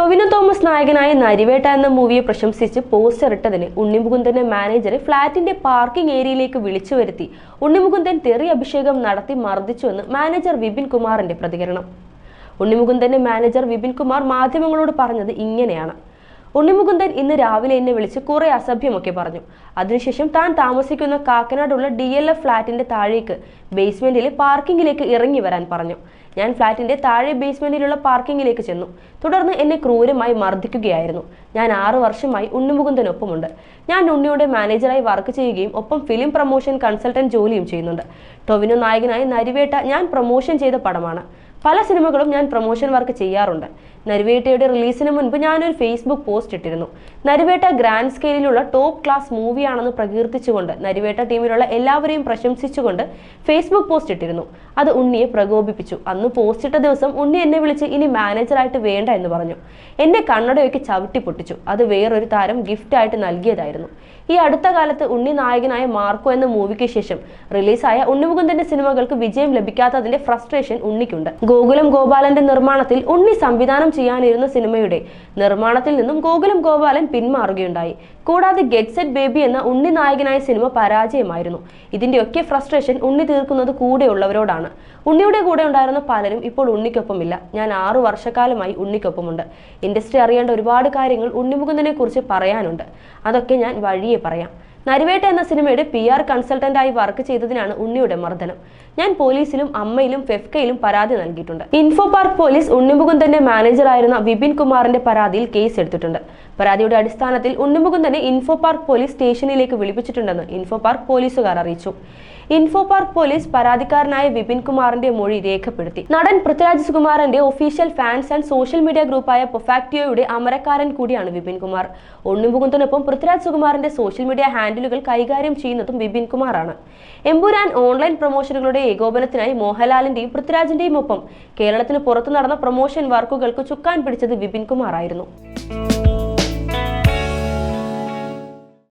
ടൊവിനോ തോമസ് നായകനായ നരിവേട്ട എന്ന മൂവിയെ പ്രശംസിച്ച് പോസ്റ്റർ ഇട്ടതിന് ഉണ്ണിമുകുന്ദന്റെ മാനേജറെ ഫ്ളാറ്റിന്റെ പാർക്കിംഗ് ഏരിയയിലേക്ക് വിളിച്ചു വരുത്തി ഉണ്ണിമുകുന്ദൻ തെറി അഭിഷേകം നടത്തി മർദ്ദിച്ചുവെന്ന് മാനേജർ വിപിൻ കുമാറിന്റെ പ്രതികരണം. ഉണ്ണിമുകുന്ദന്റെ മാനേജർ വിപിൻ കുമാർ മാധ്യമങ്ങളോട് പറഞ്ഞത് ഇങ്ങനെയാണ്: ഉണ്ണിമുകുന്ദൻ ഇന്ന് രാവിലെ എന്നെ വിളിച്ച് കുറെ അസഭ്യമൊക്കെ പറഞ്ഞു. അതിനുശേഷം താൻ താമസിക്കുന്ന കാക്കനാടുള്ള DLF ഫ്ളാറ്റിന്റെ താഴേക്ക് ബേസ്മെന്റിലെ പാർക്കിങ്ങിലേക്ക് ഇറങ്ങി വരാൻ പറഞ്ഞു. ഞാൻ ഫ്ളാറ്റിന്റെ താഴെ ബേസ്മെന്റിലുള്ള പാർക്കിങ്ങിലേക്ക് ചെന്നു. തുടർന്ന് എന്നെ ക്രൂരമായി മർദ്ദിക്കുകയായിരുന്നു. ഞാൻ 6 വർഷമായി ഉണ്ണിമുകുന്ദനൊപ്പമുണ്ട്. ഞാൻ ഉണ്ണിയുടെ മാനേജറായി വർക്ക് ചെയ്യുകയും ഒപ്പം ഫിലിം പ്രൊമോഷൻ കൺസൾട്ടന്റ് ജോലിയും ചെയ്യുന്നുണ്ട്. ടൊവിനോ നായകനായ നരിവേട്ട ഞാൻ പ്രൊമോഷൻ ചെയ്ത പടമാണ്. പല സിനിമകളും ഞാൻ പ്രൊമോഷൻ വർക്ക് ചെയ്യാറുണ്ട്. നരിവേട്ടയുടെ റിലീസിന് മുൻപ് ഞാനൊരു ഫേസ്ബുക്ക് പോസ്റ്റ് ഇട്ടിരുന്നു. നരിവേട്ട ഗ്രാൻഡ് സ്കെയിലുള്ള ടോപ്പ് ക്ലാസ് മൂവിയാണെന്ന് പ്രകീർത്തിച്ചുകൊണ്ട് നരിവേട്ട ടീമിലുള്ള എല്ലാവരെയും പ്രശംസിച്ചുകൊണ്ട് ഫേസ്ബുക്ക് പോസ്റ്റ് ഇട്ടിരുന്നു. അത് ഉണ്ണിയെ പ്രകോപിപ്പിച്ചു. അന്ന് പോസ്റ്റ് ഇട്ട ദിവസം ഉണ്ണി എന്നെ വിളിച്ച് ഇനി മാനേജറായിട്ട് വേണ്ട എന്ന് പറഞ്ഞു. എന്റെ കണ്ണടയൊക്കെ ചവിട്ടി പൊട്ടിച്ചു. അത് വേറൊരു താരം ഗിഫ്റ്റായിട്ട് നൽകിയതായിരുന്നു. ഈ അടുത്ത കാലത്ത് ഉണ്ണി നായകനായ മാർക്കോ എന്ന മൂവിക്ക് ശേഷം റിലീസായ ഉണ്ണിമുകുന്ദന്റെ സിനിമകൾക്ക് വിജയം ലഭിക്കാത്തതിന്റെ ഫ്രസ്ട്രേഷൻ ഉണ്ണിക്കുണ്ട്. ഗോകുലം ഗോപാലന്റെ നിർമ്മാണത്തിൽ ഉണ്ണി സംവിധാനം ചെയ്യാനിരുന്ന സിനിമയുടെ നിർമ്മാണത്തിൽ നിന്നും ഗോകുലം ഗോപാലൻ പിന്മാറുകയുണ്ടായി. കൂടാതെ ഗെറ്റ് സെറ്റ് ബേബി എന്ന ഉണ്ണി നായകനായ സിനിമ പരാജയമായിരുന്നു. ഇതിന്റെയൊക്കെ ഫ്രസ്ട്രേഷൻ ഉണ്ണി തീർക്കുന്നത് കൂടെയുള്ളവരോടാണ്. ഉണ്ണിയുടെ കൂടെ ഉണ്ടായിരുന്ന പലരും ഇപ്പോൾ ഉണ്ണിക്കൊപ്പമില്ല. ഞാൻ 6 വർഷക്കാലമായി ഉണ്ണിക്കൊപ്പമുണ്ട്. ഇൻഡസ്ട്രി അറിയേണ്ട ഒരുപാട് കാര്യങ്ങൾ ഉണ്ണിമുകുന്ദനെ കുറിച്ച് പറയാനുണ്ട്. അതൊക്കെ ഞാൻ വഴിയെ പറയാം. നരിവേട്ട എന്ന സിനിമയുടെ PR കൺസൾട്ടന്റായി വർക്ക് ചെയ്തതിനാണ് ഉണ്ണിയുടെ മർദ്ദനം. ഞാൻ പോലീസിലും അമ്മയിലും ഫെഫ്കയിലും പരാതി നൽകിയിട്ടുണ്ട്. ഇൻഫോ പാർക്ക് പോലീസ് ഉണ്ണിമുകുന്ദന്റെ മാനേജറായിരുന്ന വിപിൻ കുമാറിന്റെ പരാതിയിൽ കേസ് എടുത്തിട്ടുണ്ട്. പരാതിയുടെ അടിസ്ഥാനത്തിൽ ഉണ്ണിമുകുന്ദനെ ഇൻഫോ പാർക്ക് പോലീസ് സ്റ്റേഷനിലേക്ക് വിളിപ്പിച്ചിട്ടുണ്ടെന്ന് ഇൻഫോ പാർക്ക് പോലീസുകാർ അറിയിച്ചു. ഇൻഫോ പാർക്ക് പോലീസ് പരാതിക്കാരനായ വിപിൻ കുമാറിന്റെ മൊഴി രേഖപ്പെടുത്തി. നടൻ പൃഥ്വിരാജ് സുകുമാരന്റെ official fans and social media ഗ്രൂപ്പായ പൊഫാക്ടിയോയുടെ അമരക്കാരൻ കൂടിയാണ് വിപിൻ കുമാർ. ഉണ്ണിമുകുന്ദനൊപ്പം പൃഥ്വിരാജ് സുകുമാരന്റെ സോഷ്യൽ മീഡിയ ഹാൻഡിലുകൾ കൈകാര്യം ചെയ്യുന്നതും വിപിൻ കുമാറാണ്. എമ്പുരാൻ ഓൺലൈൻ പ്രൊമോഷനുകളുടെ ഏകോപനത്തിനായി മോഹൻലാലിന്റെയും പൃഥ്വിരാജിന്റെയും ഒപ്പം കേരളത്തിന് പുറത്തു നടന്ന പ്രൊമോഷൻ വർക്കുകൾക്ക് ചുക്കാൻ പിടിച്ചത് വിപിൻ കുമാർ ആയിരുന്നു.